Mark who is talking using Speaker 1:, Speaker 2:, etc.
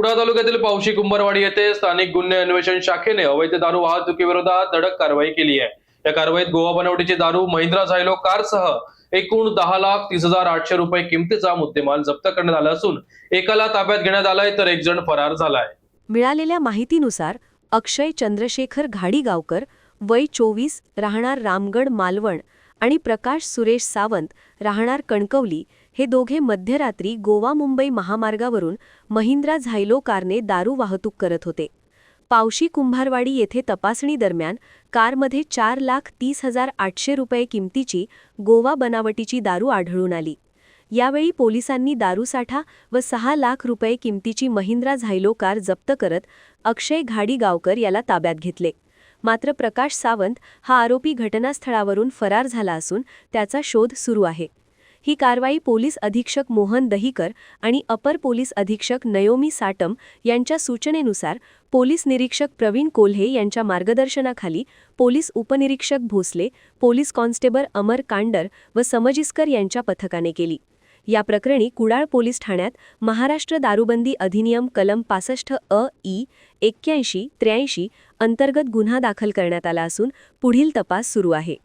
Speaker 1: कुडाळ तालुक्यातील पावशी कुंभारवाडी येथे स्थानिक गुन्हे अन्वेषण शाखेने अवैध दारू वाहतुकीविरोधात धडक कारवाई केली आहे। या कारवाईत गोवा बनावटीची दारू महिंद्रा झायलो कारसह एकूण 10,30,800 रुपये किमतीचा मुद्देमाल जप्त करण्यात आला असून एकाला ताब्यात घेण्यात आलाय तर एक जण फरार झालाय।
Speaker 2: मिळालेल्या माहितीनुसार अक्षय चंद्रशेखर घाडीगावकर वय 24 राहणार रामगड मालवण आणि प्रकाश सुरेश सावंत राहणार कणकवली हे दोघे मध्यरात्री गोवा मुंबई महामार्गावरून महिंद्रा झायलो कारने दारू वाहतूक करत होते। पावशी कुंभारवाडी येथे तपासणी दरम्यान कारमध्ये 4,30,800 रुपये किमतीची गोवा बनावटीची दारू आढळून आली। यावेळी पोलिसांनी दारूसाठा व 6 लाख रुपये किमतीची महिंद्रा झायलो कार जप्त करत अक्षय घाडीगावकर याला ताब्यात घेतले। मात्र प्रकाश सावंत हा आरोपी घटनास्थळावरून फरार झाला असून त्याचा शोध सुरू आहे। ही कारवाई पोलीस अधीक्षक मोहन दहिकर आणि अपर पोलीस अधीक्षक नयोमी साटम यांच्या सूचनेनुसार पोलीस निरीक्षक प्रवीण कोल्हे यांच्या मार्गदर्शनाखाली पोलीस उपनिरीक्षक भोसले, पोलीस कॉन्स्टेबल अमर कांडर व समजिस्कर यांच्या पथकाने केली। या प्रकरणी कुडाळ पोलीस ठाण्यात महाराष्ट्र दारूबंदी अधिनियम कलम 65 अ इ 81-83 अंतर्गत गुन्हा दाखल करण्यात आला असून पुढील तपास सुरू आहे।